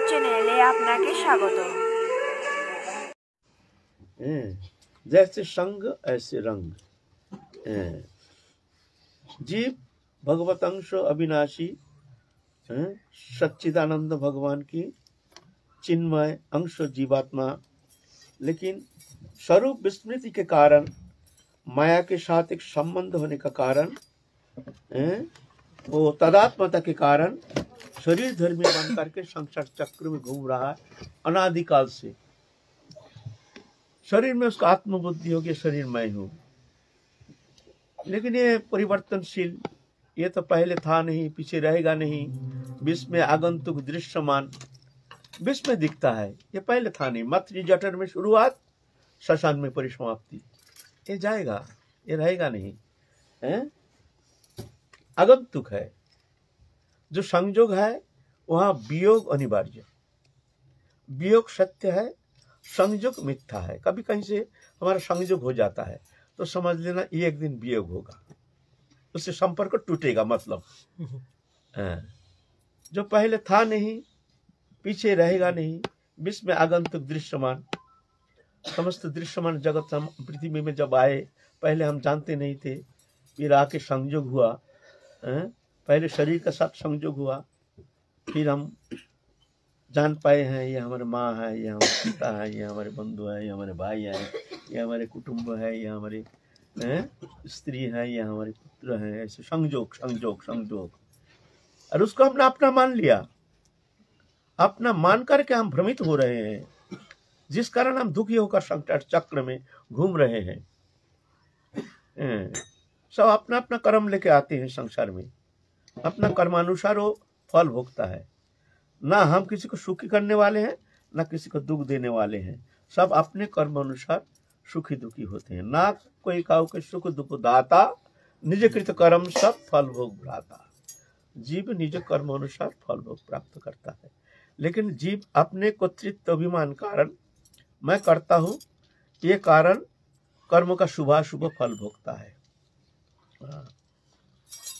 চ্যানেলে আপনাকে স্বাগত। जैसे संग ऐसे रंग। जीव भगवत अंश अविनाशी सच्चिदानंद भगवान की चिन्मय अंश जीवात्मा, लेकिन स्वरूप विस्मृति के कारण, माया के साथ एक संबंध होने का कारण, वो तदात्मता के कारण शरीर धर्मी बन करके संसार चक्र में घूम रहा है अनादिकाल से। शरीर में उसका आत्मबुद्धि हो गया, शरीर मैं हूं, लेकिन ये परिवर्तनशील, ये तो पहले था नहीं, पीछे रहेगा नहीं। विश्व में आगंतुक दृश्यमान, विश्व में दिखता है, ये पहले था नहीं। मत्स्य जठर में शुरुआत, शशान में परिसमाप्ति। ये जाएगा, ये रहेगा नहीं, आगंतुक है। जो संयोग है वहां वियोग अनिवार्य, वियोग सत्य है, संयोग मिथ्या है। कभी कहीं से हमारा संयोग हो जाता है तो समझ लेना ये एक दिन वियोग होगा, उससे संपर्क टूटेगा। मतलब जो पहले था नहीं, पीछे रहेगा नहीं। विश्व में आगंतुक दृश्यमान, समस्त दृश्यमान जगत हम पृथ्वी में जब आए, पहले हम जानते नहीं थे, फिर आके संयोग हुआ। पहले शरीर के साथ संयोग हुआ, फिर हम जान पाए हैं ये हमारे माँ है, ये हमारे पिता है, ये हमारे बंधु है, ये हमारे भाई है, ये हमारे कुटुंब है, ये हमारे स्त्री है, ये हमारे पुत्र है। ऐसे संयोग संयोग संयोग, और उसको हमने अपना मान लिया। अपना मान करके हम भ्रमित हो रहे हैं, जिस कारण हम दुखी होकर संसार चक्र में घूम रहे हैं। सब अपना अपना कर्म लेके आते हैं संसार में, अपना कर्मानुसार वो फल भोगता है। ना हम किसी को सुखी करने वाले हैं, ना किसी को दुख देने वाले हैं। सब अपने कर्म अनुसार सुखी दुखी होते हैं। ना कोई काऊ के सुख दुख दाता, निज कृत कर्म सब फल भोग भ्राता। जीव निज कर्म अनुसार फल भोग प्राप्त करता है, लेकिन जीव अपने कर्तृत्व अभिमान कारण मैं करता हूं, ये कारण कर्म का शुभाशुभ फल भोगता है।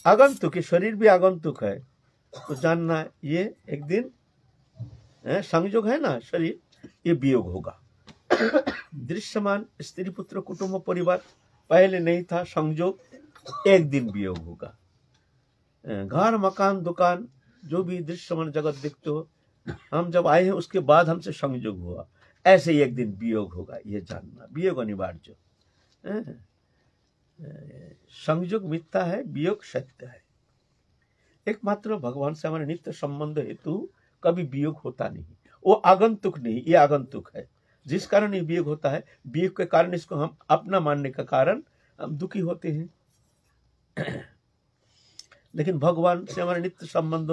आगंतुक, शरीर भी आगंतुक है, तो जानना ये एक दिन संयोग है ना, शरीर ये वियोग होगा। दृश्यमान स्त्री पुत्र कुटुंब परिवार पहले नहीं था, संयोग एक दिन वियोग होगा। घर मकान दुकान जो भी दृश्यमान जगत देखते हो, हम जब आए हैं उसके बाद हमसे संयोग हुआ, ऐसे ही एक दिन वियोग होगा। ये जानना, वियोग अनिवार्य। संयोग मिथ्या है, वियोग सत्य है। एकमात्र भगवान से हमारे नित्य संबंध हेतु कभी वियोग होता नहीं। वो आगंतुक नहीं, ये आगंतुक है, जिस कारण ये वियोग होता है। वियोग के कारण, इसको हम अपना मानने का कारण हम दुखी होते हैं। लेकिन भगवान से हमारे नित्य संबंध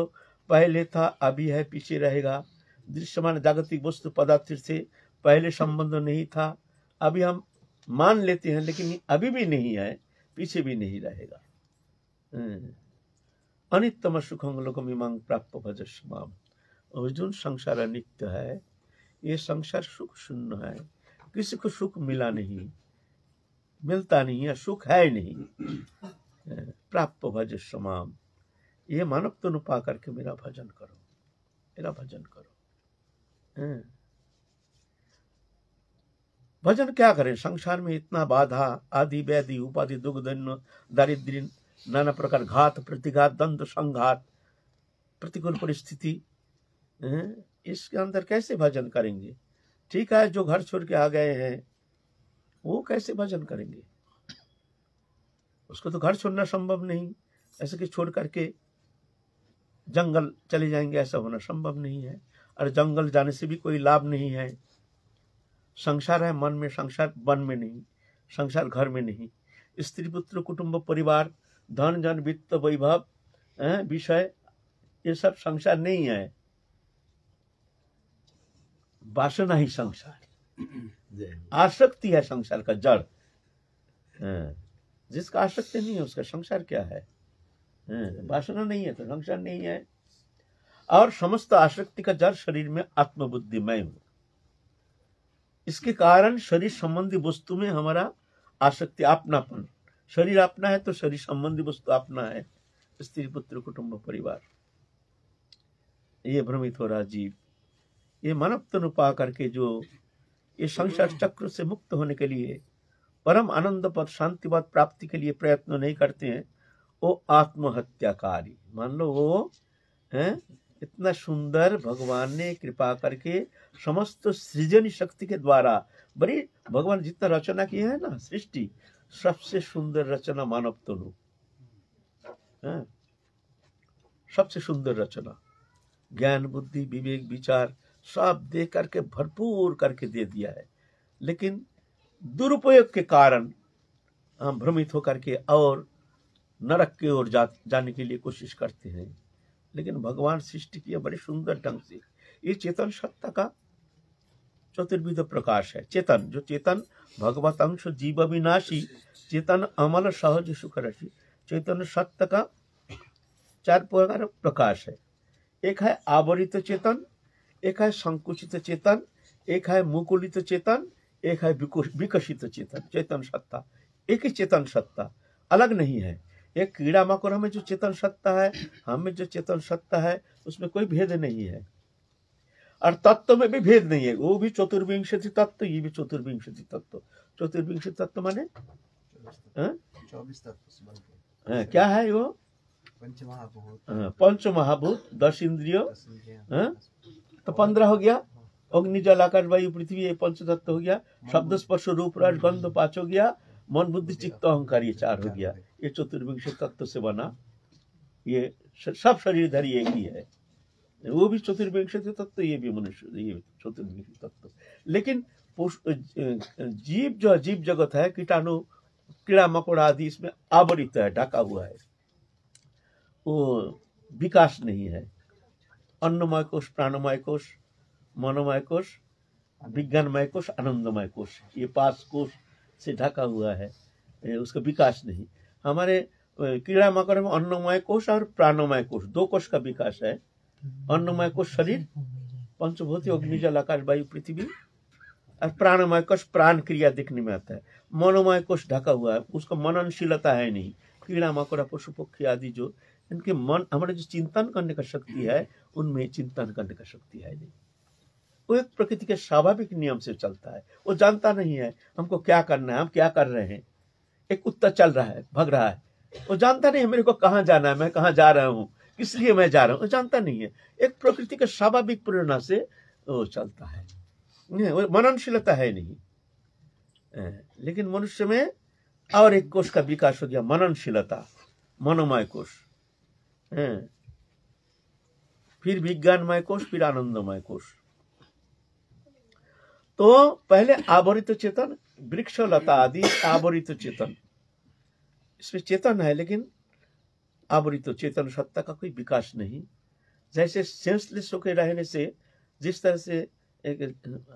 पहले था, अभी है, पीछे रहेगा। दृश्यमान जागतिक वस्तु पदार्थ से पहले संबंध नहीं था, अभी हम मान लेते हैं, लेकिन अभी भी नहीं है, पीछे भी नहीं रहेगा। अनित्यम सुखं लोकमिमां प्राप्य भजस्व माम। अर्जुन, संसार अनित्य है, ये संसार सुख शून्य है, किसी को सुख मिला नहीं, मिलता नहीं है, सुख है नहीं। प्राप्य भजस्व माम, ये मानव तनु पा करके मेरा भजन करो, मेरा भजन करो। भजन क्या करें? संसार में इतना बाधा, आदि व्याधि उपाधि दुख दन्य दारिद्र्य, नाना प्रकार घात प्रतिघात द्वंद्व संघात, प्रतिकूल परिस्थिति, इसके अंदर कैसे भजन करेंगे? ठीक है, जो घर छोड़ के आ गए हैं वो कैसे भजन करेंगे? उसको तो घर छोड़ना संभव नहीं। ऐसे कि छोड़ करके जंगल चले जाएंगे, ऐसा होना संभव नहीं है। और जंगल जाने से भी कोई लाभ नहीं है। संसार है मन में, संसार वन में नहीं, संसार घर में नहीं। स्त्री पुत्र कुटुंब परिवार धन जन वित्त वैभव विषय, ये सब संसार नहीं है। वासना ही संसार, आसक्ति है संसार का जड़। जिसका आसक्ति नहीं है उसका संसार क्या है? वासना नहीं है तो संसार नहीं है। और समस्त आसक्ति का जड़ शरीर में आत्मबुद्धि मैं हूं। इसके कारण शरीर संबंधी वस्तु में हमारा आसक्ति, अपनापन। शरीर अपना है तो शरीर संबंधी वस्तु अपना है, स्त्री पुत्र कुटुंब परिवार। ये भ्रमित हो रहा जीव। ये मानव तनु पा करके जो ये संसार चक्र से मुक्त होने के लिए, परम आनंद पद शांतिवाद प्राप्ति के लिए प्रयत्न नहीं करते हैं, वो आत्महत्याकारी। मान लो वो है इतना सुंदर भगवान ने कृपा करके समस्त सृजन शक्ति के द्वारा, बड़ी भगवान जितना रचना किया है ना सृष्टि, सबसे सुंदर रचना मानव तनु है, सबसे सुंदर रचना। ज्ञान बुद्धि विवेक विचार सब दे करके भरपूर करके दे दिया है, लेकिन दुरुपयोग के कारण हम भ्रमित होकर के और नरक की ओर जाने के लिए कोशिश करते हैं। लेकिन भगवान सृष्टि किया बड़े सुंदर ढंग से। ये चेतन सत्ता का चतुर्विध प्रकाश है। चेतन, जो चेतन भगवत अंश जीव विनाशी, चेतन अमल सहज सुख रसी, चैतन्य सत्ता का 4 प्रकार प्रकाश है। एक है आवरित चेतन, एक है संकुचित चेतन, एक है मुकुलित चेतन, एक है विकसित चेतन। चेतन सत्ता एक ही चेतन सत्ता, अलग नहीं है। एक कीड़ा मकोड़ा में जो चेतन सत्ता है, हम में जो चेतन सत्ता है, उसमें कोई भेद नहीं है, और तत्व में भी भेद नहीं है। वो भी चतुर्विंशति तत्व, ये भी चतुर्विंशति तत्व। चतुर्विंशति तत्व माने 24 तत्व से बनते क्या है वो? पंच महाभूत, 10 इंद्रिय, तो 15 हो गया। अग्नि जल आकाश वायु पृथ्वी, ये पंच तत्व हो गया। शब्द स्पर्श रूप रस गंध 5 हो गया। मन बुद्धि चित्त अहंकार ये 4 हो गया। ये चतुर्विंश तत्व से बना, ये सब शरीरधारी एक ही है। वो भी चतुर्विंश तत्व, ये भी मनुष्य, ये चतुर्विंश तत्व। लेकिन जीव जो जीव जगत है, कीटाणु कीड़ा मकोड़ा आदि, इसमें आवरित है, ढका हुआ है, वो विकास नहीं है। अन्नमय कोश, प्राणमय कोश, मनोमय कोश, विज्ञानमय कोश, आनंदमय कोश, ये 5 कोश से ढका हुआ है, उसका विकास नहीं। हमारे कीड़ा मकोड़े में अन्नमय कोश और प्राणमय कोश, 2 कोश का विकास है। अन्नमय कोश शरीर, पंचभूत अग्नि जल आकाश वायु पृथ्वी, और प्राणमय कोश प्राण क्रिया देखने में आता है। मनोमय कोश ढका हुआ है, उसका मननशीलता है नहीं। कीड़ा मकोड़ा पशु पक्षी आदि जो इनके मन, हमारे जो चिंतन करने का शक्ति है, उनमें चिंतन करने का शक्ति है नहीं। वो एक प्रकृति के स्वाभाविक नियम से चलता है। वो जानता नहीं है हमको क्या करना है, हम क्या कर रहे हैं। एक कुत्ता चल रहा है, भग रहा है, वो जानता नहीं है मेरे को कहाँ जाना है, मैं कहाँ जा रहा हूँ, किस लिए मैं जा रहा हूँ, वो जानता नहीं है। एक प्रकृति के स्वाभाविक प्रेरणा से वो चलता है, वो मननशीलता है नहीं। लेकिन मनुष्य में और एक कोश का विकास हो गया, मननशीलता, मनोमय कोश, फिर विज्ञानमय कोश, फिर आनंदमय कोश। तो पहले आवरित चेतन, वृक्ष लता आदि आवरित चेतन, इसमें चेतन है लेकिन आवरित चेतन सत्ता का कोई विकास नहीं। जैसे सेंसलेस होकर रहने से, जिस तरह से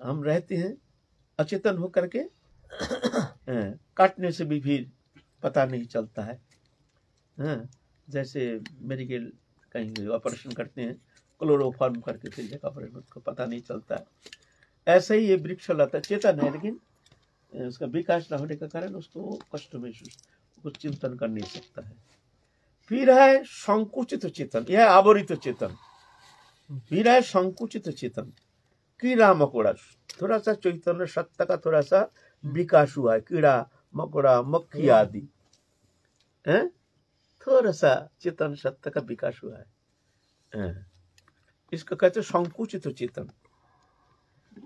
हम रहते हैं अचेतन होकर के, काटने से भी फिर पता नहीं चलता है। जैसे मेडिकल कहीं ऑपरेशन करते हैं, क्लोरोफॉर्म करके फिर एक ऑपरेशन को पता नहीं चलता है। ऐसे ही ये वृक्ष लता चेतन है, लेकिन उसका विकास न होने के कारण उसको कष्ट महसूस, कुछ चिंतन कर नहीं सकता है। फिर है संकुचित चेतन, यह आवरित चेतन। फिर है संकुचित चेतन, कीड़ा मकोड़ा, थोड़ा सा चैतन्य सत्ता का थोड़ा सा विकास हुआ है। कीड़ा मकोड़ा मक्खी आदि, थोड़ा सा चेतन सत्ता का विकास हुआ है, इसको कहते हैं संकुचित चेतन।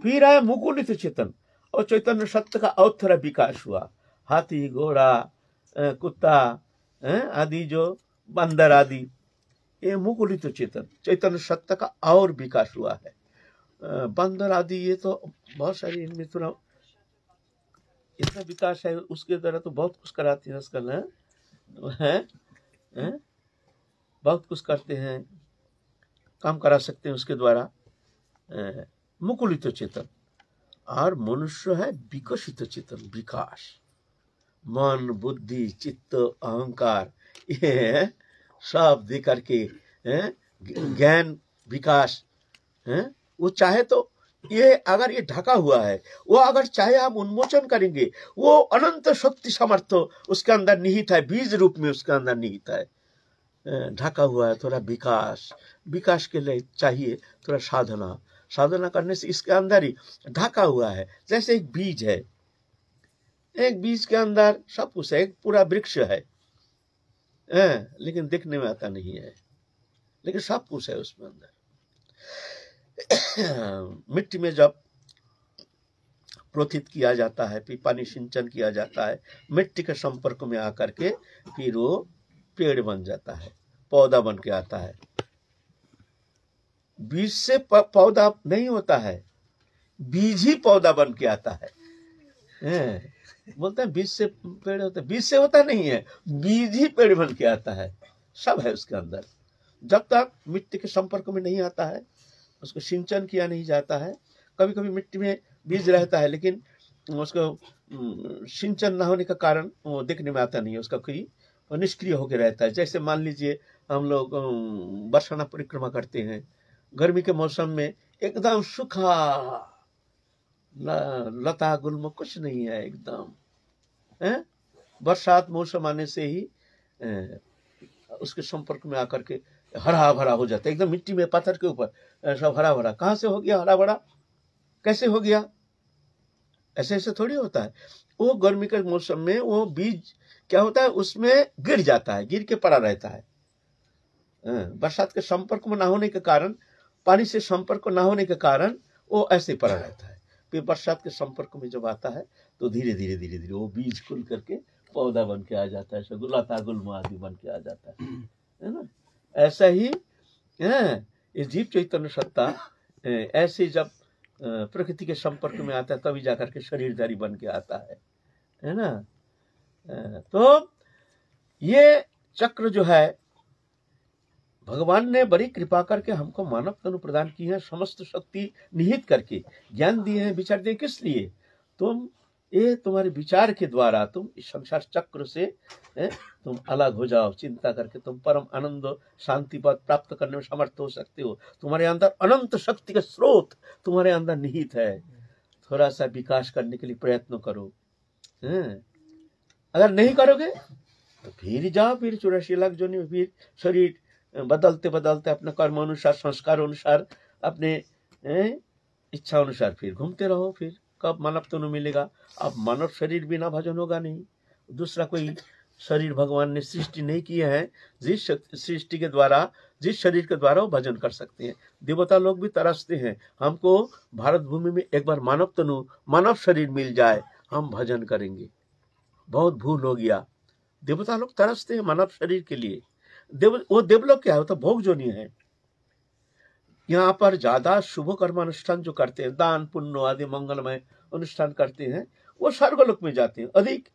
फिर है मुकुलित चेतन, और चैतन्य सत्ता का और थोड़ा विकास हुआ। हाथी घोड़ा कुत्ता आदि, जो बंदर आदि, ये मुकुलित चेतन, चैतन्य सत्ता का और विकास हुआ है। बंदर आदि ये तो बहुत सारी, इनमें थोड़ा इतना विकास है, उसके द्वारा तो बहुत कुछ कराते हैं आजकल, है बहुत कुछ करते हैं, काम करा सकते हैं उसके द्वारा। मुकुलित चेतन। और मनुष्य है विकसित चेतन, विकास, मन बुद्धि चित्त अहंकार, ये सब दे करके ज्ञान विकास। वो चाहे तो ये, अगर ये ढका हुआ है, वो अगर चाहे हम उन्मोचन करेंगे, वो अनंत शक्ति सामर्थ्य उसके अंदर निहित है, बीज रूप में उसके अंदर निहित है, ढका हुआ है। थोड़ा विकास, विकास के लिए चाहिए थोड़ा साधना। साधना करने से इसके अंदर ही ढका हुआ है। जैसे एक बीज है, एक बीज के अंदर सब कुछ है, एक पूरा वृक्ष है, लेकिन दिखने में आता नहीं है, लेकिन सब कुछ है उसमें अंदर। मिट्टी में जब प्रोथित किया जाता है, फिर पानी सिंचन किया जाता है, मिट्टी के संपर्क में आकर के फिर वो पेड़ बन जाता है, पौधा बन के आता है। बीज से पौधा नहीं होता है, बीज ही पौधा बन के आता है। बोलते हैं बीज से पेड़ होता है, बीज से होता नहीं है, बीज ही पेड़ बन के आता है। सब है उसके अंदर। जब तक मिट्टी के संपर्क में नहीं आता है, उसको सिंचन किया नहीं जाता है। कभी कभी मिट्टी में बीज रहता है, लेकिन उसको सिंचन न होने का कारण वो देखने में आता नहीं है, उसका कोई निष्क्रिय होकर रहता है। जैसे मान लीजिए हम लोग बरसाना परिक्रमा करते हैं, गर्मी के मौसम में एकदम सूखा लता गुल्म कुछ नहीं है, एकदम बरसात मौसम आने से ही उसके संपर्क में आकर के हरा भरा हो जाता है, एकदम मिट्टी में पत्थर के ऊपर सब हरा भरा। कहाँ से हो गया हरा भरा, कैसे हो गया? ऐसे ऐसे थोड़ी होता है। वो गर्मी के मौसम में वो बीज क्या होता है, उसमें गिर जाता है, गिर के पड़ा रहता है। बरसात के संपर्क में ना होने के कारण, पानी से संपर्क ना होने के कारण वो ऐसे पड़ा रहता है। फिर बरसात के संपर्क में जब आता है तो धीरे धीरे धीरे धीरे वो बीज खुल करके पौधा बन के आ जाता है, लता गुल्म आदि बन के आ जाता है ना। ऐसा ही ये जीव चैतन्य सत्ता ऐसे जब प्रकृति के संपर्क में आता है तभी जाकर के शरीरधारी बन के आता है ना। तो ये चक्र जो है भगवान ने बड़ी कृपा करके हमको मानव तनु प्रदान की है, समस्त शक्ति निहित करके ज्ञान दिए हैं। विचार दिए किस लिए? ये तुम्हारे विचार के द्वारा तुम इस संसार चक्र से तुम अलग हो जाओ, चिंता करके तुम परम आनंद शांति पद प्राप्त करने में समर्थ हो सकते हो। तुम्हारे अंदर अनंत शक्ति का स्रोत तुम्हारे अंदर निहित है। थोड़ा सा विकास करने के लिए प्रयत्न करो। अगर नहीं करोगे तो फिर जाओ, फिर 84 लाख जोनि में फिर शरीर बदलते बदलते अपने कर्म अनुसार, संस्कार अनुसार, अपने इच्छा अनुसार फिर घूमते रहो। फिर कब मानव तनु मिलेगा? अब मानव शरीर बिना भजन होगा नहीं। दूसरा कोई शरीर भगवान ने सृष्टि नहीं किए हैं जिस सृष्टि के द्वारा, जिस शरीर के द्वारा वो भजन कर सकते हैं। देवता लोग भी तरसते हैं, हमको भारत भूमि में एक बार मानव तनु, मानव शरीर मिल जाए, हम भजन करेंगे। बहुत भूल हो गया। देवता लोग तरसते हैं मानव शरीर के लिए। वो देवलोक क्या है? वो तो भोग जोनि है। यहाँ पर ज्यादा शुभ कर्म अनुष्ठान जो करते हैं, दान पुण्य आदि मंगलमय अनुष्ठान करते हैं, वो स्वर्गलोक में जाते हैं। अधिक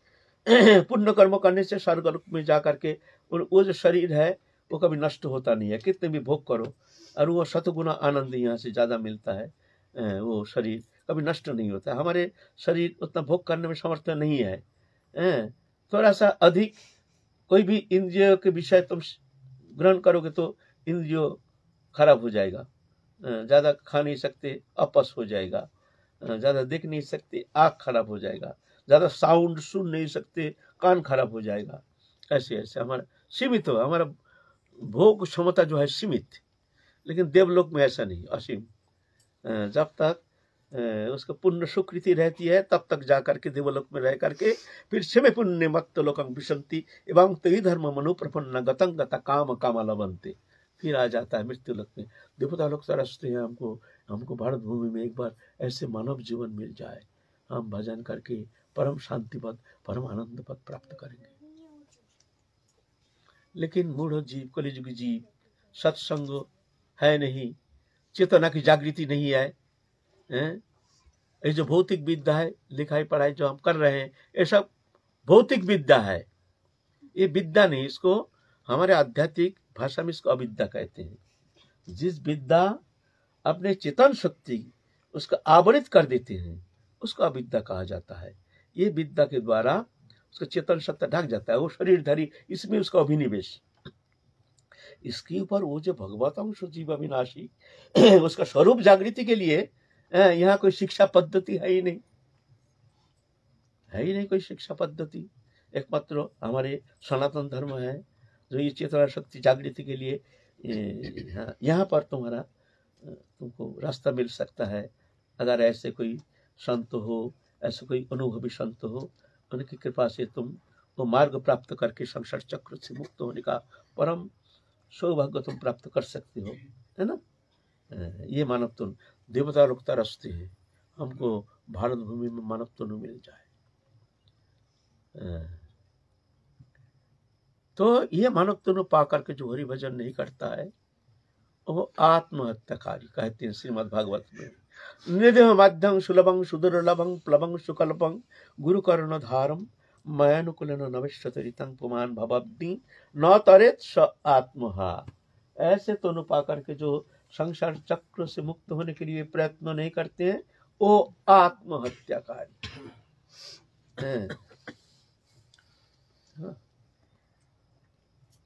पुण्य कर्म करने से स्वर्गलोक में जाकर के वो जो शरीर है वो कभी नष्ट होता नहीं है। कितने भी भोग करो, और वो शतगुना आनंद यहाँ से ज्यादा मिलता है। वो शरीर कभी नष्ट नहीं होता। हमारे शरीर उतना भोग करने में समर्थ नहीं है। थोड़ा सा अधिक कोई भी इंद्रियों के विषय तुम ग्रहण करोगे तो इंद्रियों खराब हो जाएगा। ज्यादा खा नहीं सकते, अपस हो जाएगा। ज्यादा देख नहीं सकते, आँख खराब हो जाएगा। ज्यादा साउंड सुन नहीं सकते, कान खराब हो जाएगा। ऐसे ऐसे हमारा सीमित हो, हमारा भोग क्षमता जो है सीमित। लेकिन देवलोक में ऐसा नहीं, असीम। जब तक उसका पुण्य सुकृति रहती है तब तक जाकर के देवलोक में रह करके फिर क्षमे पुण्य मत्त लोकं विशंति एवं तई धर्म मनु प्रपन्न गतं गता काम कामा लभन्ते। फिर आ जाता है मृत्यु लोक में। देवता लोग तरसते हैं, हमको भारत भूमि में एक बार ऐसे मानव जीवन मिल जाए, हम भजन करके परम शांति पद, परम आनंद पद प्राप्त करेंगे। लेकिन मूढ़ जीव, कलिजुगी जीव, सत्संग है नहीं, चेतना की जागृति नहीं है। ये जो भौतिक विद्या है, लिखाई पढ़ाई जो हम कर रहे हैं, ये सब भौतिक विद्या है। ये विद्या नहीं, इसको हमारे आध्यात्मिक भाषा में इसको अविद्या कहते हैं। जिस विद्या अपने चेतन शक्ति उसका आवरित कर देते हैं उसको अविद्या कहा जाता है। ये विद्या के द्वारा उसका चेतन सत्ता ढक जाता है, वो शरीरधारी, इसमें उसका अभिनिवेश। इसके ऊपर वो जो भगवत अंश जीव अविनाशी उसका स्वरूप जागृति के लिए यहाँ कोई शिक्षा पद्धति है ही नहीं, है ही नहीं कोई शिक्षा पद्धति। एकमात्र हमारे सनातन धर्म है जो ये चेतना शक्ति जागृति के लिए यहाँ पर तुम्हारा तुमको रास्ता मिल सकता है अगर ऐसे कोई संत हो, ऐसे कोई अनुभवी संत हो, उनकी कृपा से तुम वो मार्ग प्राप्त करके संसार चक्र से मुक्त होने का परम सौभाग्य तुम प्राप्त कर सकते हो, है ना। ये मानवत्व देवता लोग तरसते हैं हमको भारत भूमि में मानवत्व न मिल जाए। तो ये मानवत्व पा करके जो हरि भजन नहीं करता है वो आत्महत्याकारी, कहते हैं श्रीमद् भागवत में। निधि माध्यम सुलभं सुदुर्लभं प्लवं सुकल्पं गुरु कर्ण धारम मयानुकूलन नविष्यतरितं पुमान भवब्दि न तरेत स आत्महा। ऐसे तो न पा करके जो संसार चक्र से मुक्त होने के लिए प्रयत्न नहीं करते हैं वो आत्महत्याकारी हैं।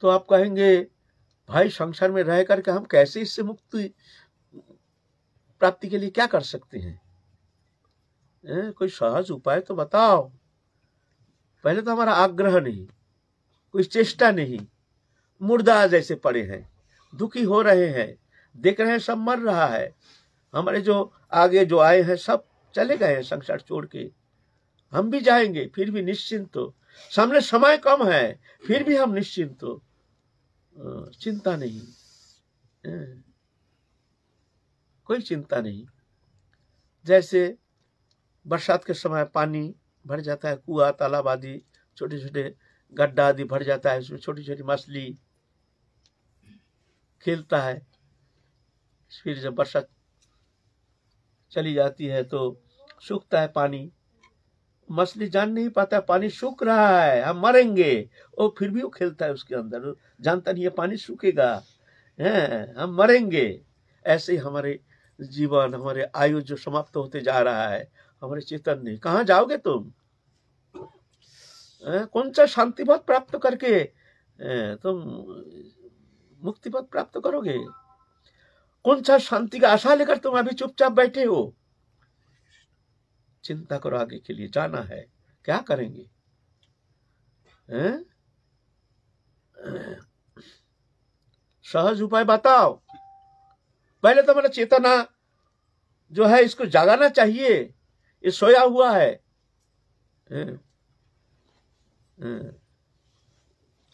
तो आप कहेंगे भाई संसार में रह करके हम कैसे इससे मुक्ति प्राप्ति के लिए क्या कर सकते हैं? कोई सहज उपाय तो बताओ। पहले तो हमारा आग्रह नहीं, कोई चेष्टा नहीं, मुर्दा जैसे पड़े हैं, दुखी हो रहे हैं, देख रहे हैं सब मर रहा है, हमारे जो आगे जो आए हैं सब चले गए हैं संसार छोड़ के, हम भी जाएंगे फिर भी निश्चिंत हो, सामने समय कम है फिर भी हम निश्चिंत हो, चिंता नहीं, कोई चिंता नहीं। जैसे बरसात के समय पानी भर जाता है, कुआं तालाब आदि छोटे छोटे गड्ढा आदि भर जाता है, उसमें छोटी छोटी मछली खेलता है, फिर जब बरसात चली जाती है तो सूखता है पानी, मछली जान नहीं पाता पानी सूख रहा है, हम मरेंगे, और फिर भी वो खेलता है उसके अंदर, जानता नहीं है पानी सूखेगा, हैं हम मरेंगे। ऐसे ही हमारे जीवन, हमारे आयु जो समाप्त होते जा रहा है, हमारे चेतन नहीं, कहाँ जाओगे तुम? कौन सा शांति पद प्राप्त करके तुम मुक्ति पद प्राप्त करोगे? कौन सा शांति का आशा लेकर तुम अभी चुपचाप बैठे हो? चिंता करो, आगे के लिए जाना है, क्या करेंगे? सहज उपाय बताओ। पहले तो मेरा चेतना जो है इसको जागाना चाहिए, ये सोया हुआ है।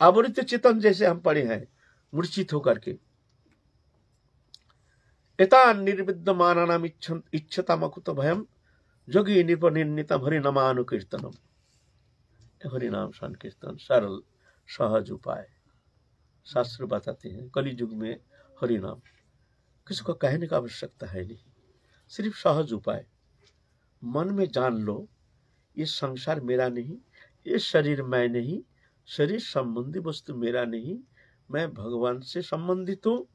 आवृत चेतन जैसे हम पड़े हैं मूर्छित होकर के। एतान निर्विद्यमानानाम इच्छतामकुत भयम जोगी निपनिर्णितम हरिनामानुकीर्तनम। हरिनाम संकीर्तन सरल सहज उपाय शास्त्र बताते हैं। कलि युग में हरिनाम किसी को कहने का आवश्यकता है नहीं, सिर्फ सहज उपाय। मन में जान लो ये संसार मेरा नहीं, ये शरीर मैं नहीं, शरीर संबंधी वस्तु मेरा नहीं, मैं भगवान से संबंधित हूँ,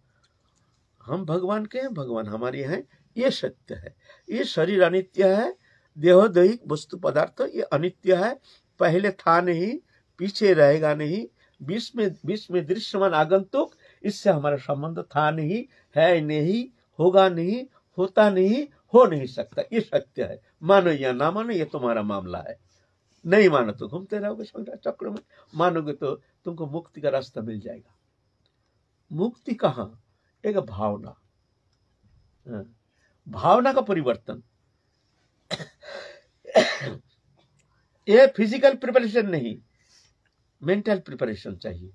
हम भगवान के हैं, भगवान हमारे हैं, ये सत्य है। ये शरीर अनित्य है, देहोदैहिक वस्तु पदार्थ ये अनित्य है, पहले था नहीं, पीछे रहेगा नहीं, बीच में दृश्यमान आगंतुक, इससे हमारा संबंध था नहीं, है नहीं, होगा नहीं, होता नहीं, हो नहीं सकता, ये सत्य है। मानो या ना मानो ये तुम्हारा मामला है। नहीं मानो तो घूमते रहोगे संसार चक्र में, मानोगे तो तुमको मुक्ति का रास्ता मिल जाएगा। मुक्ति कहाँ? एक भावना, भावना का परिवर्तन। ये फिजिकल प्रिपरेशन नहीं, मेंटल प्रिपरेशन चाहिए।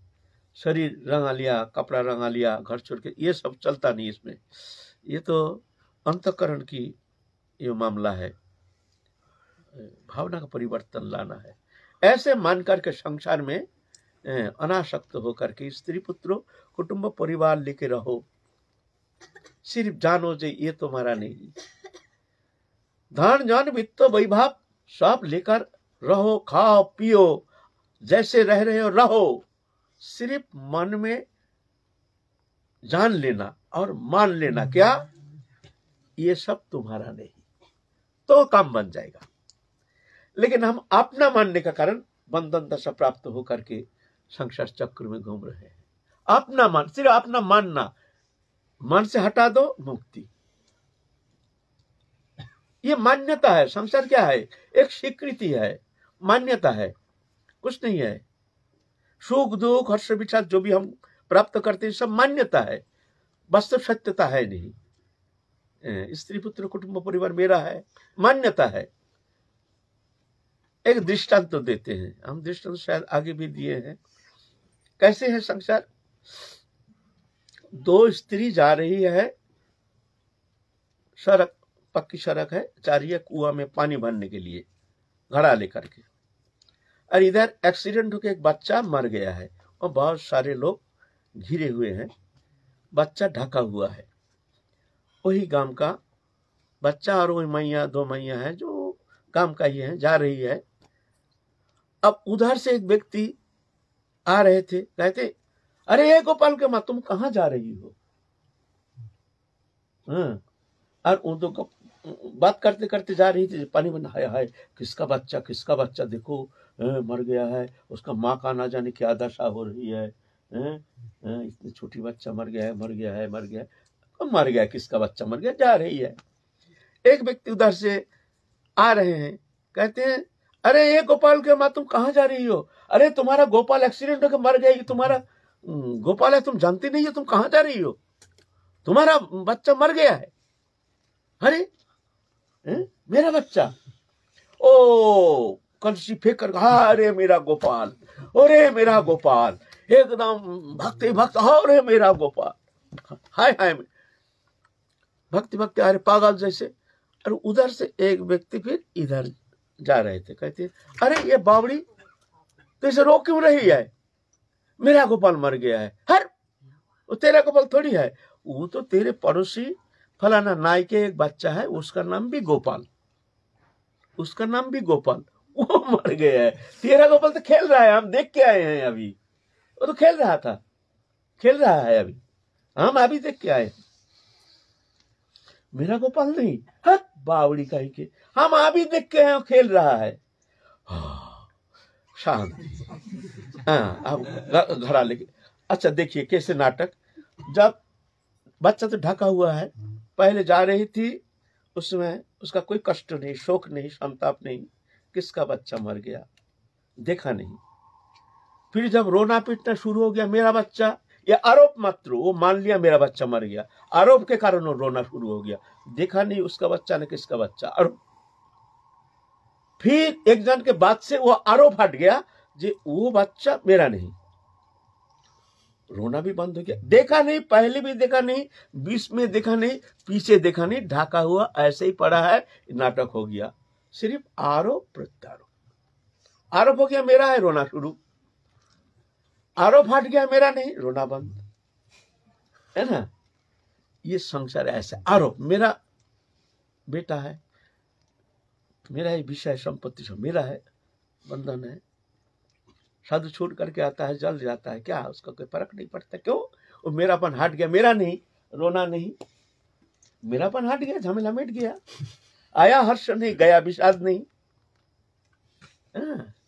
शरीर रंगा लिया, कपड़ा रंगा लिया, घर छोड़ के, ये सब चलता नहीं इसमें। ये तो अंतःकरण की ये मामला है, भावना का परिवर्तन लाना है। ऐसे मान करके संसार में अनासक्त होकर के स्त्री पुत्रों कुटुंब परिवार लेके रहो, सिर्फ जानो जे ये तुम्हारा नहीं। धन जन वित्त वैभव सब लेकर रहो, खाओ पियो, जैसे रह रहे हो रहो, सिर्फ मन में जान लेना और मान लेना क्या ये सब तुम्हारा नहीं, तो काम बन जाएगा। लेकिन हम अपना मानने का कारण बंधन दशा प्राप्त होकर के संसार चक्र में घूम रहे हैं। अपना मान, सिर्फ अपना मानना, मन से हटा दो मुक्ति। ये मान्यता है। संसार क्या है? एक स्वीकृति है, मान्यता है, कुछ नहीं है। सुख दुख हर्ष विषाद जो भी हम प्राप्त करते हैं सब मान्यता है, वास्तव सत्यता है नहीं। स्त्री पुत्र कुटुंब परिवार मेरा है, मान्यता है। एक दृष्टांत तो देते हैं हम, दृष्टांत शायद आगे भी दिए हैं। कैसे है संसार? दो स्त्री जा रही है, सड़क पक्की सड़क है, जा रही है कुआं में पानी भरने के लिए घड़ा लेकर के, और इधर एक्सीडेंट होकर एक बच्चा मर गया है और बहुत सारे लोग घिरे हुए हैं, बच्चा ढका हुआ है। वही गांव का बच्चा और वही मैया, दो मैया है जो गांव का ही है, जा रही है। अब उधर से एक व्यक्ति आ रहे थे, कहते अरे ये गोपाल के माँ तुम कहाँ जा रही हो? हाँ, और वो तो बात करते करते जा रही थी, पानी में हाय हाय किसका बच्चा देखो मर गया है, उसका माँ का ना जाने क्या दशा हो रही है, इतनी छोटी बच्चा मर गया है, किसका बच्चा मर गया, जा रही है। एक व्यक्ति उधर से आ रहे हैं, कहते हैं अरे ये गोपाल के माँ तुम कहाँ जा रही हो? अरे तुम्हारा गोपाल एक्सीडेंट होकर मर गया, ये तुम्हारा गोपाल है, तुम जानती नहीं हो, तुम कहाँ जा रही हो? तुम्हारा बच्चा मर गया है। अरे मेरा बच्चा, ओ कलशी फेंक कर, अरे मेरा गोपाल, अरे मेरा गोपाल, एकदम भक्ति भक्त, अरे मेरा गोपाल, हाय हाय भक्ति अरे पागल जैसे। और उधर से एक व्यक्ति फिर इधर जा रहे थे, कहते अरे ये बावड़ी तो इसे रो क्यों रही है? मेरा गोपाल मर गया है। हर वो तेरा गोपाल थोड़ी है, वो तो तेरे पड़ोसी फलाना नाई के एक बच्चा है, उसका नाम भी गोपाल, वो मर गया है। तेरा गोपाल तो खेल रहा है, हम देख के आए हैं अभी, वो तो खेल रहा है अभी, हम अभी देख के आए। मेरा गोपाल नहीं, हट बावड़ी कहीं के, हम अभी देख के आए, खेल रहा है। शांति। हाँ, अब घड़ा लेके, अच्छा देखिए कैसे नाटक। जब बच्चा तो ढका हुआ है, पहले जा रही थी, उसमें उसका कोई कष्ट नहीं, शोक नहीं, संताप नहीं, किसका बच्चा मर गया देखा नहीं। फिर जब रोना पीटना शुरू हो गया, मेरा बच्चा, ये आरोप मात्र, वो मान लिया मेरा बच्चा मर गया, आरोप के कारण वो रोना शुरू हो गया, देखा नहीं उसका बच्चा ने किसका बच्चा, आरोप। फिर एक जन के बाद से वो आरोप हट गया जी वो बच्चा मेरा नहीं, रोना भी बंद हो गया, देखा नहीं, पहले भी देखा नहीं, बीच में देखा नहीं, पीछे देखा नहीं, ढका हुआ ऐसे ही पड़ा है, नाटक हो गया। सिर्फ आरोप प्रत्यारोप, आरोप हो गया मेरा है, रोना शुरू, आरोप हट गया मेरा नहीं, रोना बंद, है ना। ये संसार ऐसा, आरोप मेरा बेटा है, मेरा ही विषय संपत्ति सब मेरा है, बंधन है। साधु छोड़ करके आता है, जल जाता है, क्या उसका कोई फर्क नहीं पड़ता, क्यों? वो मेरापन हट गया, मेरा नहीं, रोना नहीं, मेरापन हट गया, झमेला मिट गया, आया हर्ष नहीं, गया विषाद नहीं।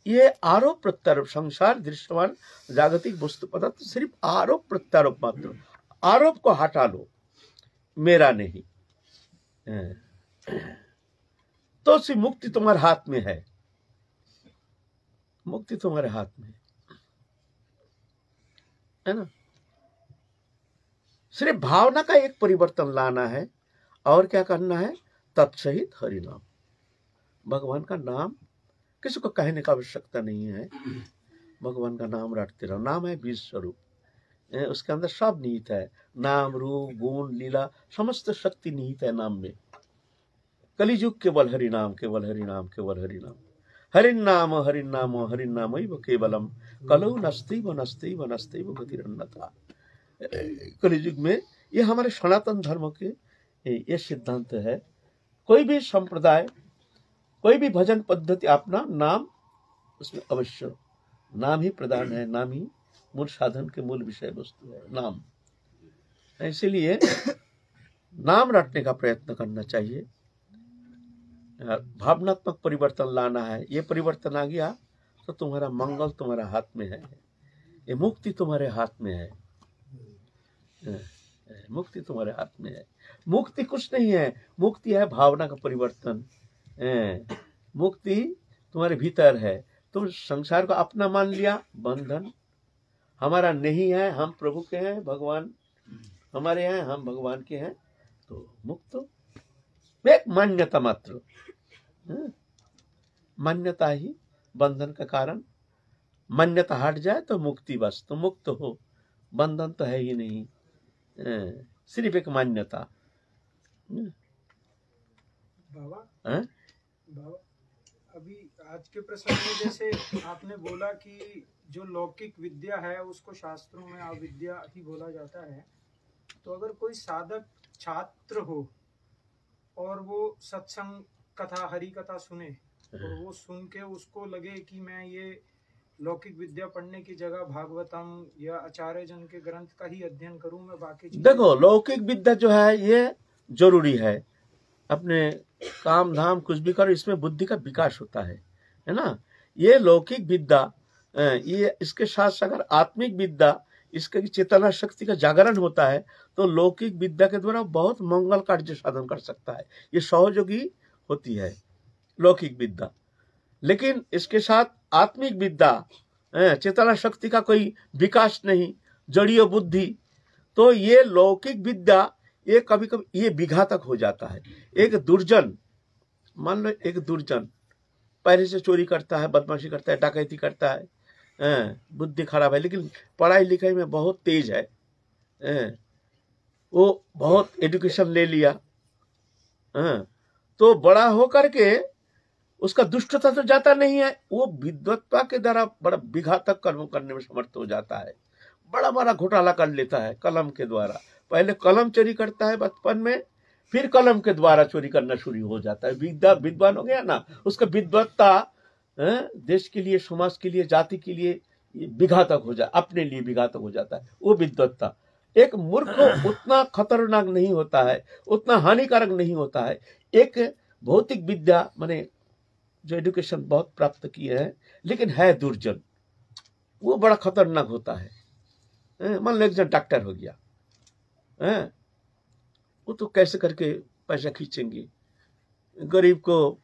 ये आरोप प्रत्यारोप, संसार दृश्यमान जागतिक वस्तु पदार्थ सिर्फ आरोप प्रत्यारोप मात्र, आरोप को हटा लो, मेरा नहीं, तो सी मुक्ति तुम्हारे हाथ में है, मुक्ति तुम्हारे हाथ में है ना। सिर्फ भावना का एक परिवर्तन लाना है, और क्या करना है? तत्सहित हरि नाम, भगवान का नाम किसी को कहने का आवश्यकता नहीं है, भगवान का नाम रटते रहो। नाम है बीज स्वरूप, उसके अंदर सब निहित है, नाम रूप गुण लीला समस्त शक्ति निहित है नाम में। कलिजुग केवल हरि नाम, केवल हरि नाम, केवल हरि नाम, हरिनाम हरिनाम हरिनाम केवलम, कलौ नस्ति व गतिरन्यथा। कलिजुग में ये हमारे सनातन धर्म के ये सिद्धांत है। कोई भी संप्रदाय, कोई भी भजन पद्धति अपना, नाम उसमें अवश्य, नाम ही प्रधान है, नाम ही मूल साधन के मूल विषय वस्तु है, नाम। इसीलिए नाम रटने का प्रयत्न करना चाहिए, भावनात्मक परिवर्तन लाना है। ये परिवर्तन आ गया तो तुम्हारा मंगल तुम्हारा हाथ में है, ये मुक्ति तुम्हारे हाथ में है, मुक्ति तुम्हारे हाथ में है। मुक्ति कुछ नहीं है, मुक्ति है भावना का परिवर्तन, मुक्ति तुम्हारे भीतर है। तुम संसार को अपना मान लिया, बंधन हमारा नहीं है, हम प्रभु के हैं, भगवान हमारे हैं, हम भगवान के हैं, तो मुक्त एक मान्यता मात्र। मान्यता ही बंधन का कारण। मान्यता हट जाए तो मुक्ति, बस तो मुक्त हो, बंधन तो है ही नहीं। सिर्फ एक मान्यता। बाबा हैं? बाबा, अभी आज के प्रसंग में जैसे आपने बोला कि जो लौकिक विद्या है उसको शास्त्रों में अविद्या ही बोला जाता है, तो अगर कोई साधक छात्र हो और वो सत्संग कथा हरि कथा सुने और वो सुन के उसको लगे कि मैं ये लौकिक विद्या पढ़ने की जगह भागवतम या आचार्य जन के ग्रंथ का ही अध्ययन करूं, मैं बाकी चीजें देखो, लौकिक विद्या जो है ये जरूरी है। अपने काम धाम कुछ भी करो, इसमें बुद्धि का विकास होता है ना। ये लौकिक विद्या, ये इसके साथ साथ अगर आत्मिक विद्या, इसके चेतना शक्ति का जागरण होता है तो लौकिक विद्या के द्वारा बहुत मंगल कार्य साधन कर सकता है। ये सहयोगी होती है लौकिक विद्या। लेकिन इसके साथ आत्मिक विद्या, चेतना शक्ति का कोई विकास नहीं, जड़ीय बुद्धि, तो ये लौकिक विद्या ये कभी कभी ये विघातक हो जाता है। एक दुर्जन, मान लो एक दुर्जन पहले से चोरी करता है, बदमाशी करता है, डकैती करता है, बुद्धि खराब है, लेकिन पढ़ाई लिखाई में बहुत तेज है, वो बहुत एजुकेशन ले लिया, तो बड़ा होकर के उसका दुष्टता तो जाता नहीं है, वो विद्वत्ता के द्वारा बड़ा विघातक कर्म करने में समर्थ हो जाता है। बड़ा बड़ा घोटाला कर लेता है कलम के द्वारा। पहले कलम चोरी करता है बचपन में, फिर कलम के द्वारा चोरी करना शुरू हो जाता है। विद्वान हो गया ना, उसका विद्वत्ता देश के लिए, समाज के लिए, जाति के लिए विघातक हो जाए, अपने लिए विघातक हो जाता है वो विद्वत्ता। एक मूर्ख उतना खतरनाक नहीं होता है, उतना हानिकारक नहीं होता है। एक भौतिक विद्या माने जो एजुकेशन बहुत प्राप्त किए हैं लेकिन है दुर्जन, वो बड़ा खतरनाक होता है। मान लो एक जन डॉक्टर हो गया, वो तो कैसे करके पैसा खींचेंगे। गरीब को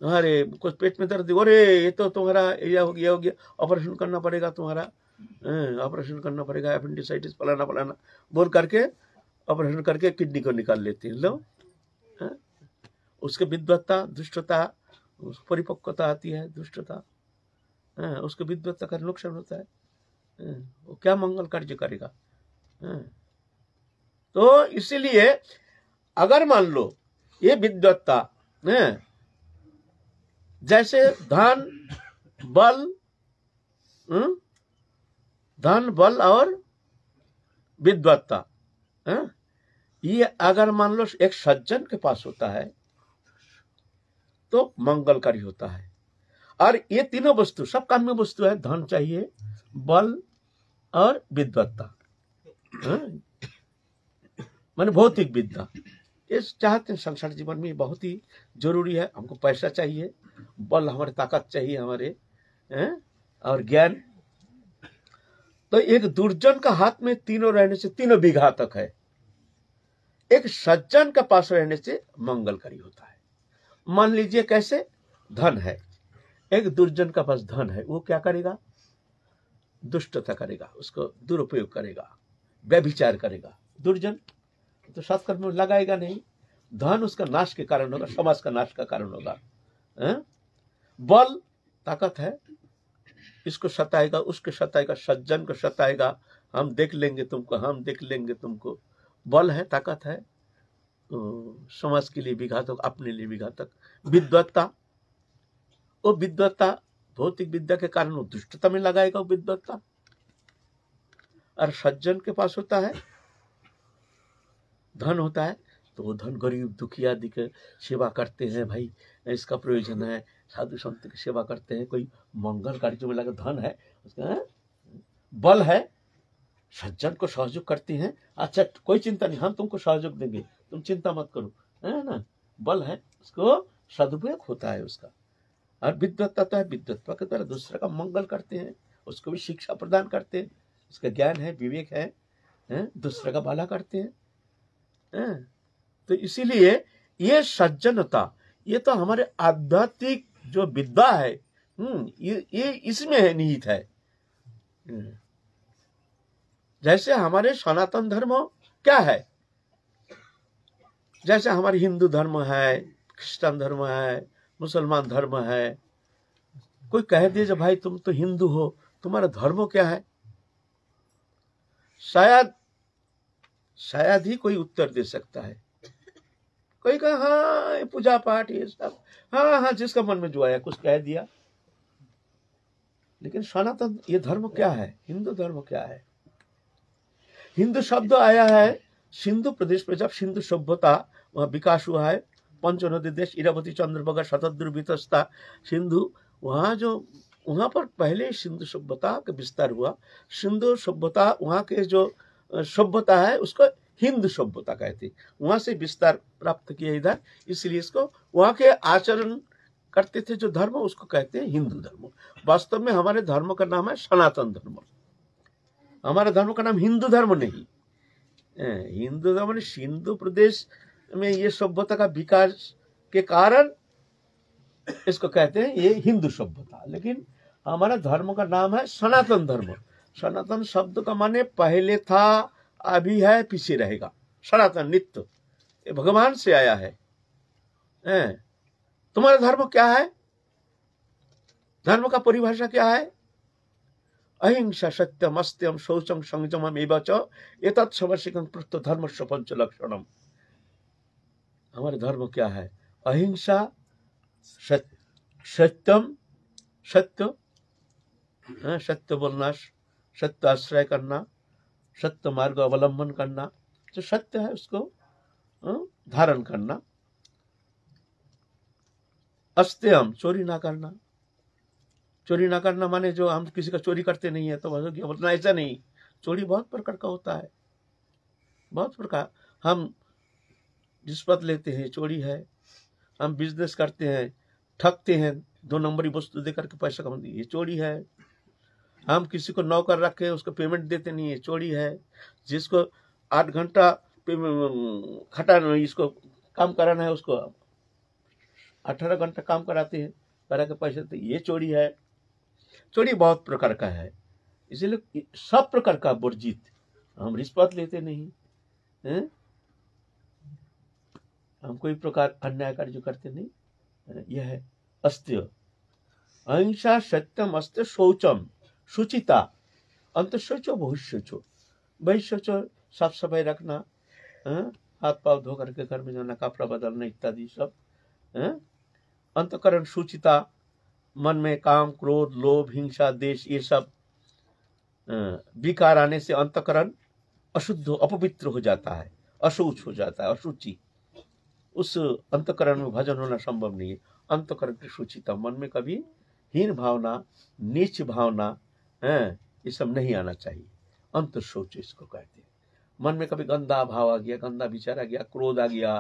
अरे कुछ पेट में दर्द, अरे ये तो तुम्हारा ये हो गया, ऑपरेशन करना पड़ेगा तुम्हारा, ऑपरेशन करना पड़ेगा, एपेंडिसाइटिस फलाना फलाना बोल करके ऑपरेशन करके किडनी को निकाल लेते हैं लोग। उसके विद्वत्ता, दुष्टता, परिपक्वता आती है, दुष्टता, उसके विद्वत्ता का नुकसान होता है। वो क्या मंगल कार्य करेगा। तो इसीलिए अगर मान लो ये विद्वत्ता, जैसे धन बल और विद्वत्ता, ये अगर मान लो एक सज्जन के पास होता है तो मंगलकारी होता है। और ये तीनों वस्तु सब काम में वस्तु है, धन चाहिए, बल और विद्वत्ता, माने भौतिक विद्या। ये चाहते हैं संसार जीवन में बहुत ही जरूरी है। हमको पैसा चाहिए, बल हमारे ताकत चाहिए हमारे, और ज्ञान। तो एक दुर्जन का हाथ में तीनों रहने से तीनों विघातक है, एक सज्जन के पास रहने से मंगलकारी होता है। मान लीजिए कैसे, धन है, एक दुर्जन का पास धन है, वो क्या करेगा, दुष्टता करेगा, उसको दुरुपयोग करेगा, व्यभिचार करेगा। दुर्जन तो सत्कर्म में लगाएगा नहीं, धन उसका नाश के कारण होगा, समाज का नाश का कारण होगा। बल ताकत है, इसको सताएगा, उसको सताएगा, सज्जन को सताएगा, हम देख लेंगे तुमको, हम देख लेंगे तुमको। बल है, ताकत है, तो समाज के लिए विघातक, अपने लिए विघातक। विद्वत्ता, वो विद्वत्ता भौतिक विद्या के कारण वो दुष्टता में लगाएगा वो विद्वत्ता। और सज्जन के पास होता है धन होता है, तो वो धन गरीब दुखिया आदि के सेवा करते हैं, भाई इसका प्रयोजन है, साधु संत की सेवा करते हैं, कोई मंगल कार्य में लगा, धन है उसका, बल है, सज्जन को सहयोग करते हैं। अच्छा कोई चिंता नहीं, हम तुमको सहयोग देंगे, तुम चिंता मत करो, है ना, बल है, उसको सदुपयोग होता है उसका। और विद्वत्ता तो है, विद्वत्ता के द्वारा दूसरे का मंगल करते हैं, उसको भी शिक्षा प्रदान करते हैं, उसका ज्ञान है, विवेक है, दूसरे का भला करते हैं। तो इसीलिए ये सज्जनता, ये तो हमारे आध्यात्मिक जो विद्या है, ये इसमें है, निहित है। जैसे हमारे सनातन धर्म क्या है, जैसे हमारे हिंदू धर्म है, क्रिश्चियन धर्म है, मुसलमान धर्म है। कोई कह दे जो भाई तुम तो हिंदू हो, तुम्हारा धर्म क्या है? शायद ही कोई उत्तर दे सकता है। कोई कहा हाँ ये पूजा पाठ ये सब, हाँ हाँ जिसका मन में जो आया कुछ कह दिया। लेकिन सनातन ये धर्म क्या है? हिंदू धर्म क्या है? हिंदू शब्द आया है सिंधु प्रदेश में, जब सिंधु सभ्यता वहाँ विकास हुआ है। पंचनदी देश, इरावती, चंद्रभागा, शतद्रु वितस्ता, सिंधु, वहाँ पर पहले सिंधु सभ्यता का विस्तार हुआ। सिंधु सभ्यता वहाँ के जो सभ्यता है उसको हिंदू सभ्यता कहते, वहां से विस्तार प्राप्त किया इधर, इसलिए इसको वहाँ के आचरण करते थे जो धर्म, उसको कहते हैं हिंदू धर्म। वास्तव में हमारे धर्म का नाम है सनातन धर्म। हमारे धर्म का नाम हिंदू धर्म नहीं। हिंदू धर्म सिंधु प्रदेश में ये सभ्यता का विकास के कारण इसको कहते हैं ये हिंदू सभ्यता। लेकिन हमारा धर्म का नाम है सनातन धर्म। सनातन शब्द का माने पहले था, अभी है, पीछे रहेगा। सनातन नित्य, ये भगवान से आया है। तुम्हारा धर्म क्या है? धर्म का परिभाषा क्या है? अहिंसा, सत्यम, अस्त्यम, शौचम, संयमम एवं च एतत् समर्शिकं पृष्ठ धर्मस्य पंच लक्षणम। हमारा धर्म क्या है? अहिंसा, सत्यम, सत्य, सत्य बोलना, सत्य आश्रय करना, सत्य मार्ग अवलंबन करना, जो सत्य है उसको धारण करना। अस्त्यम, चोरी ना करना। चोरी ना करना माने जो हम किसी का चोरी करते नहीं है तो बोलना, ऐसा नहीं। चोरी बहुत प्रकार का होता है, बहुत प्रकार। हम रिश्वत लेते हैं, चोरी है। हम बिजनेस करते हैं, ठगते हैं, 2 नंबरी वस्तु देकर के पैसा कमाते हैं, ये चोरी है। हम किसी को नौकर रखे उसको पेमेंट देते नहीं है, चोरी है। जिसको 8 घंटा खटाना, इसको काम कराना है, उसको 18 घंटा काम कराते हैं, करा के पैसे देते, ये चोरी है। चोरी बहुत प्रकार का है, इसीलिए सब प्रकार का वर्जित। हम रिश्वत लेते नहीं हैं, हम कोई प्रकार अन्याय कार्य करते नहीं। यह है अस्त्य। अहिंसा, सत्यम, अस्त्य, शौचम, शुचिता, अंत शौचो बहुशौचो। बहिशौचो साफ सफाई रखना, हाथ पाँव धो करके घर में जाना, कपड़ा बदलना इत्यादि सब। अंतकरण शुचिता, मन में काम, क्रोध, लोभ, हिंसा, देश, ये सब विकार आने से अंतकरण अशुद्ध, अपवित्र हो जाता है, अशुच हो जाता है, अशुचि। उस अंतकरण में भजन होना संभव नहीं है। अंतकरण की शुचिता, मन में कभी हीन भावना, नीच भावना, ये सब नहीं आना चाहिए। अंत शौच इसको कहते हैं। मन में कभी गंदा भाव आ गया, गंदा विचार आ गया, क्रोध आ गया,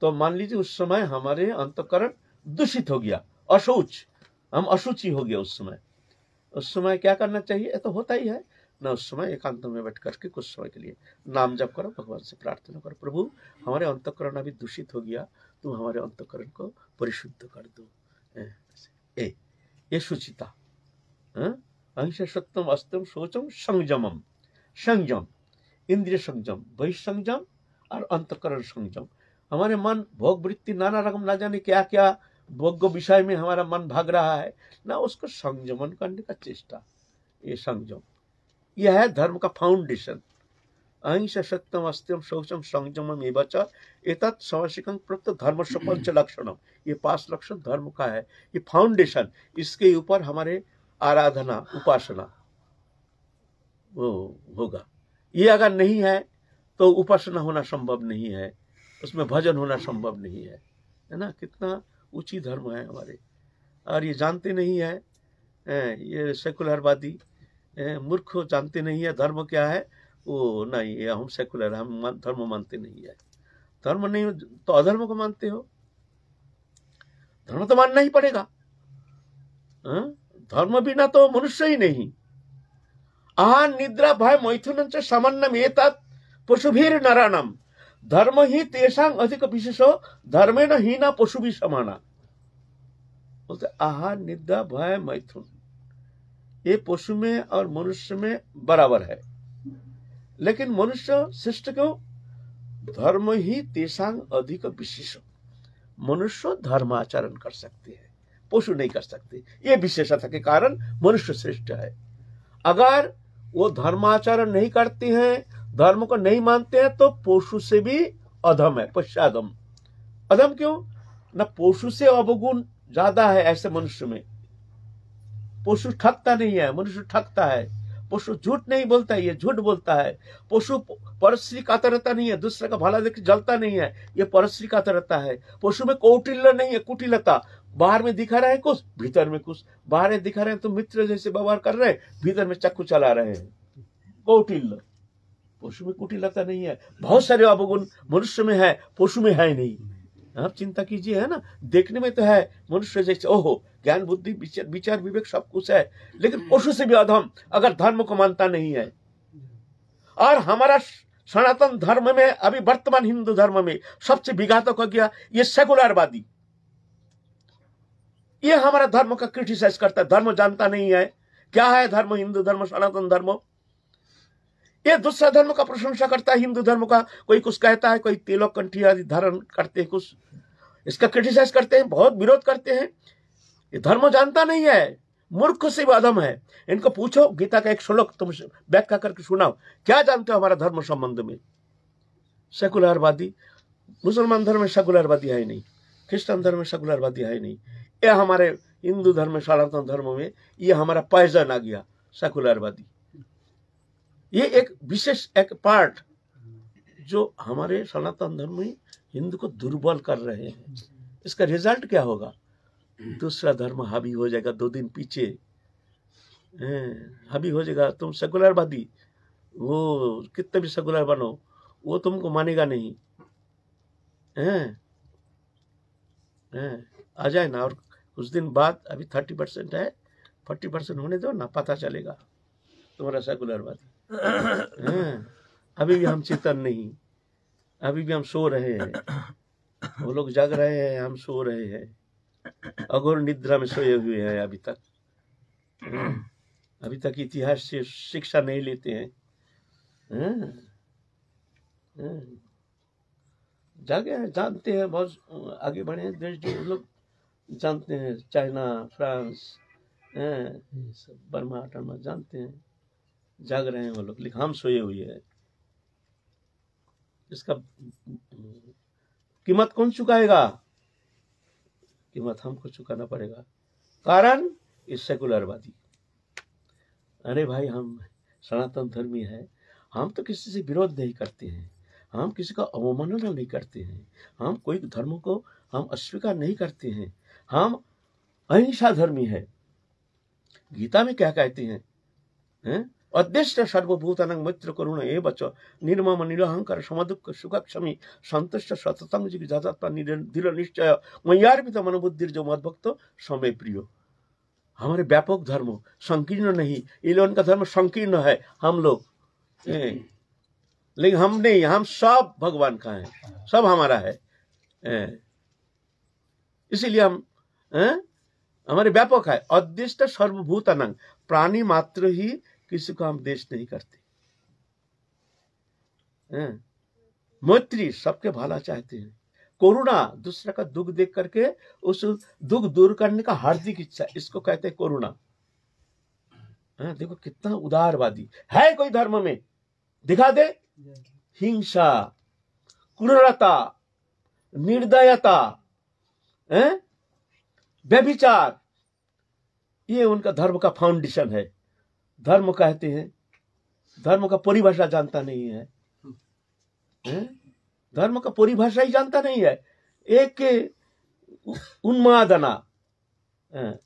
तो मान लीजिए उस समय हमारे अंतकरण दूषित हो गया, अशौच, हम अशुचि हो गया। उस समय क्या करना चाहिए? तो होता ही है ना, उस समय एकांत में बैठ करके कुछ समय के लिए नाम जप करो, भगवान से प्रार्थना करो, प्रभु हमारे अंतकरण अभी दूषित हो गया, तुम हमारे अंतकरण को परिशुद्ध कर दो। ये शुचिता। अहिंसा, सत्यम, अस्त्यम, शौचम, संयमम। संयम, इंद्रिय संयम, बहिसंयम और अंतकरण संयम। हमारे मन भोग वृत्ति नाना रकम, ना जाने क्या क्या भोग विषय में हमारा मन भाग रहा है ना, उसको संयमन करने का चेष्टा, ये संयम। यह है धर्म का फाउंडेशन। अहिंसा, सत्यम, अस्त्यम, शौचम, संयमम एवं च एतत् समर्शिकं प्रत्येक धर्मस्य पंच लक्षणम। ये 5 लक्षण धर्म का है, ये फाउंडेशन। इसके ऊपर हमारे आराधना, उपासना वो होगा। ये अगर नहीं है तो उपासना होना संभव नहीं है, उसमें भजन होना संभव नहीं है ना। कितना ऊंची धर्म है हमारे, और ये जानते नहीं है। ये सेकुलरवादी मूर्ख जानते नहीं है धर्म क्या है। वो नहीं, ये हम सेकुलर, हम धर्म मानते नहीं है। धर्म नहीं तो अधर्म को मानते हो। धर्म तो मानना ही पड़ेगा। धर्म बिना तो मनुष्य ही नहीं। आहार, निद्रा, भय, मैथुन च समन्नम एतत् पशुभिर नरानम। धर्म ही तेषां अधिक विशेषो धर्मेण हीना पशुभि समाना। बोलते आहार, निद्रा, भय, मैथुन ये पशु में और मनुष्य में बराबर है। लेकिन मनुष्य श्रेष्ठ क्यों? धर्म ही तेषांग अधिक विशेष। मनुष्य धर्माचरण कर सकते हैं, पशु नहीं कर सकते। ये विशेषता के कारण मनुष्य श्रेष्ठ है। अगर वो धर्माचरण नहीं करते हैं, धर्म को नहीं मानते हैं, तो पशु से भी अधम है, पश्चादम। अधम क्यों? न पशु से अवगुण ज्यादा है ऐसे मनुष्य में। पशु ठगता नहीं है, मनुष्य ठगता है। पशु झूठ नहीं बोलता है, ये झूठ बोलता है। पशु परश्री कातरता नहीं है, दूसरे का भला देख जलता नहीं है, ये परश्री कातरता है। पशु में कौटिल्य नहीं है, कुटिलता। बाहर में दिखा रहे हैं कुछ, भीतर में कुछ। बाहर में दिखा रहे हैं तो मित्र जैसे व्यवहार कर रहे हैं, भीतर में चक्कू चला रहे हैं, कौटिल्य। पशु में कुटिलता नहीं है। बहुत सारे अवगुण मनुष्य में है, पशु में है नहीं। आप चिंता कीजिए, है ना, देखने में तो है मनुष्य जैसे, ओहो ज्ञान बुद्धि विचार विवेक सब कुछ है, लेकिन पशु से भी अधम अगर धर्म को मानता नहीं है। और हमारा सनातन धर्म में, अभी वर्तमान हिंदू धर्म में सबसे विघातक हो गया ये सेकुलरवादी। ये हमारा धर्म का क्रिटिसाइज करता है, धर्म जानता नहीं है क्या है धर्म, हिंदू धर्म, सनातन धर्म। ये दूसरा धर्म का प्रशंसा करता है, हिंदू धर्म का। कोई कुछ कहता है, कोई तिलक कंठी आदि धारण करते हैं, कुछ इसका क्रिटिसाइज करते हैं, बहुत विरोध करते हैं। ये धर्म जानता नहीं है, मूर्ख से भी अधम है। इनको पूछो गीता का एक श्लोक तुम व्याख्या करके सुनाओ, क्या जानते हो हमारा धर्म संबंध में। सेकुलरवादी, मुसलमान धर्म में सेकुलरवादी है नहीं, क्रिश्चियन धर्म में सेकुलरवादी है नहीं। ये हमारे हिंदू धर्म में, सनातन धर्म में ये हमारा पॉइजन आ गया, सेकुलरवादी। ये एक विशेष एक पार्ट जो हमारे सनातन धर्म में हिंदू को दुर्बल कर रहे हैं। इसका रिजल्ट क्या होगा? दूसरा धर्म हावी हो जाएगा, 2 दिन पीछे हावी हो जाएगा। तुम सेकुलरवादी, वो कितने भी सेकुलर बनो, वो तुमको मानेगा नहीं। आ जाए ना, और कुछ दिन बाद, अभी 30% है, 40% होने दो ना, पता चलेगा तुम्हारा सेकुलरवादी। अभी भी हम चेतन नहीं, अभी भी हम सो रहे हैं। वो लोग जाग रहे हैं, हम सो रहे हैं, अघोर निद्रा में सोए हुए हैं अभी तक। अभी तक इतिहास से शिक्षा नहीं लेते हैं। जागे हैं, जानते हैं, बहुत आगे बढ़े हैं देश जो लोग जानते हैं, चाइना, फ्रांस, बर्मा टर्मा जानते हैं, जाग रहे हैं वो लोग, लेकिन हम सोए हुए हैं। इसका कीमत कौन चुकाएगा? कीमत हमको चुकाना पड़ेगा। कारण इस सेकुलरवादी। अरे भाई, हम सनातन धर्मी है, हम तो किसी से विरोध नहीं करते हैं, हम किसी का अवमानना नहीं करते हैं, हम कोई धर्म को हम अस्वीकार नहीं करते हैं, हम अहिंसा धर्मी है। गीता में क्या कहते हैं? अद्यष्ट सर्वभूतानां मैत्र करुण एव च निर्मम निरहंकार समदुःख सुखक्षमी संतुष्ट सततं जिज्ञासात्मा दृढ़ निश्चय मय्यार्पित मनोबुद्धिर जो मद्भक्त समय प्रिय। हमारे व्यापक धर्म संकीर्ण नहीं, ये लोगों का धर्म संकीर्ण है। हम लोग लेकिन हम नहीं, हम सब भगवान का है, सब हमारा है। इसीलिए हम हमारे व्यापक है। अद्यष्ट सर्वभूतानां, प्राणी मात्र ही किसी को हम देश नहीं करते। मैत्री, सबके भला चाहते हैं। करुणा, दूसरे का दुख देख करके उस दुख दूर करने का हार्दिक इच्छा, इसको कहते हैं करुणा। देखो कितना उदारवादी है। कोई धर्म में दिखा दे? हिंसा, क्रूरता, निर्दयता, व्यभिचार, ये उनका धर्म का फाउंडेशन है। धर्म कहते हैं, धर्म का परिभाषा जानता नहीं है, धर्म का परिभाषा ही जानता नहीं है। एक उन्मादना,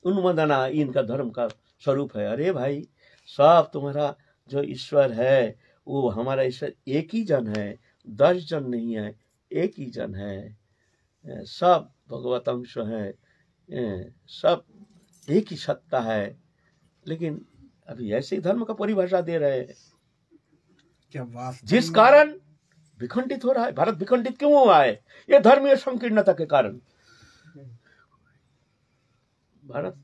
उन्मादना इनका धर्म का स्वरूप है। अरे भाई, सब तुम्हारा जो ईश्वर है वो हमारा ईश्वर एक ही जन है, 10 जन नहीं है, एक ही जन है। सब भगवत अंश है, सब एक ही सत्ता है। लेकिन अभी ऐसे धर्म का परिभाषा दे रहे हैं, जिस कारण विखंडित हो रहा है। भारत विखंडित क्यों हुआ है? ये धर्मीय संकीर्णता के कारण। भारत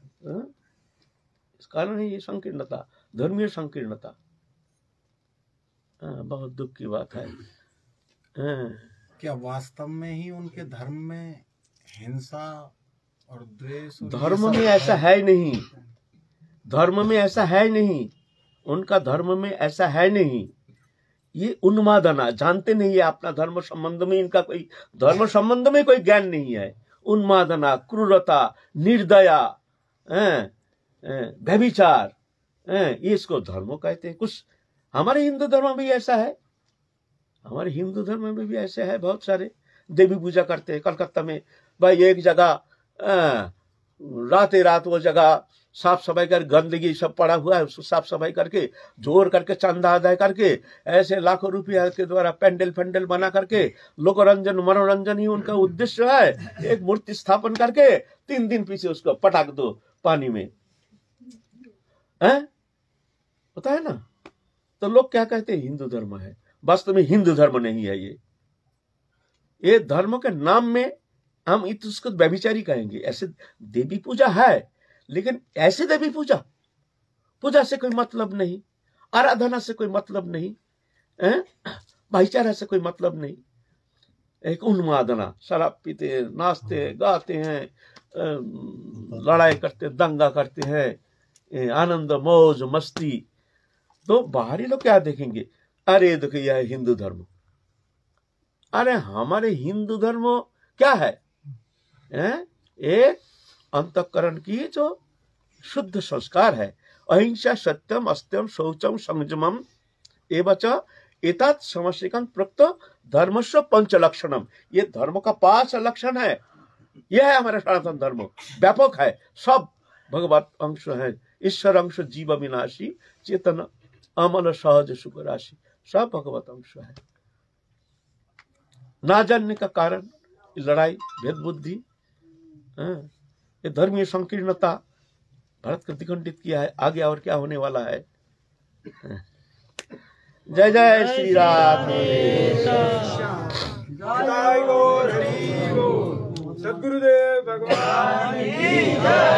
इस कारण है ये संकीर्णता, धर्मीय संकीर्णता। बहुत दुख की बात है। क्या वास्तव में ही उनके धर्म में हिंसा और द्वेष और धर्म ये में सब ऐसा है ही नहीं, धर्म में ऐसा है ही नहीं, उनका धर्म में ऐसा है नहीं। ये उन्मादना, जानते नहीं है अपना धर्म संबंध में, इनका कोई धर्म संबंध में कोई ज्ञान नहीं है। उन्मादना, क्रूरता, निर्दया, व्यभिचार, ये इसको धर्म कहते हैं। कुछ हमारे हिंदू धर्म में भी ऐसा है, हमारे हिंदू धर्म में भी ऐसे है। बहुत सारे देवी पूजा करते हैं। कलकत्ता में भाई एक जगह रातें रात वो जगह साफ सफाई कर, गंदगी सब पड़ा हुआ है, उसको साफ सफाई करके जोर करके चंदा अदा करके ऐसे लाखों रुपया के द्वारा पेंडल फेंडल बना करके लोकरंजन मनोरंजन ही उनका उद्देश्य है। एक मूर्ति स्थापन करके 3 दिन पीछे उसको पटाक दो पानी में, पता है ना। तो लोग क्या कहते हैं हिंदू धर्म है, वास्तव में हिंदू धर्म नहीं है। ये धर्म के नाम में हम इसको व्यभिचारी कहेंगे। ऐसे देवी पूजा है, लेकिन ऐसे देवी पूजा से कोई मतलब नहीं, आराधना से कोई मतलब नहीं, भाईचारा से कोई मतलब नहीं। एक उन्मादना, शराब पीते, नाचते गाते हैं, लड़ाई करते, दंगा करते हैं, आनंद मौज मस्ती। तो बाहरी लोग क्या देखेंगे, अरे देखो यह है हिंदू धर्म। अरे हमारे हिंदू धर्म क्या है, एक अंतःकरण की जो शुद्ध संस्कार है। अहिंसा सत्यम अस्त्यम शौचम संयमम एवच एतत् समष्टिकं प्रोक्त धर्मस्य पंच लक्षणम। ये धर्म का 5 लक्षण है। यह है हमारा सनातन धर्म, व्यापक है, सब भगवत अंश है। ईश्वर अंश जीव विनाशी चेतन अमल सहज सुख राशि, सब भगवत अंश है। ना जानने का कारण लड़ाई, भेद बुद्धि, ये धर्मीय संकीर्णता भारत को द्विखंडित किया है। आगे और क्या होने वाला है। जय जय श्री राम। सद्गुरुदेव भगवान की जय।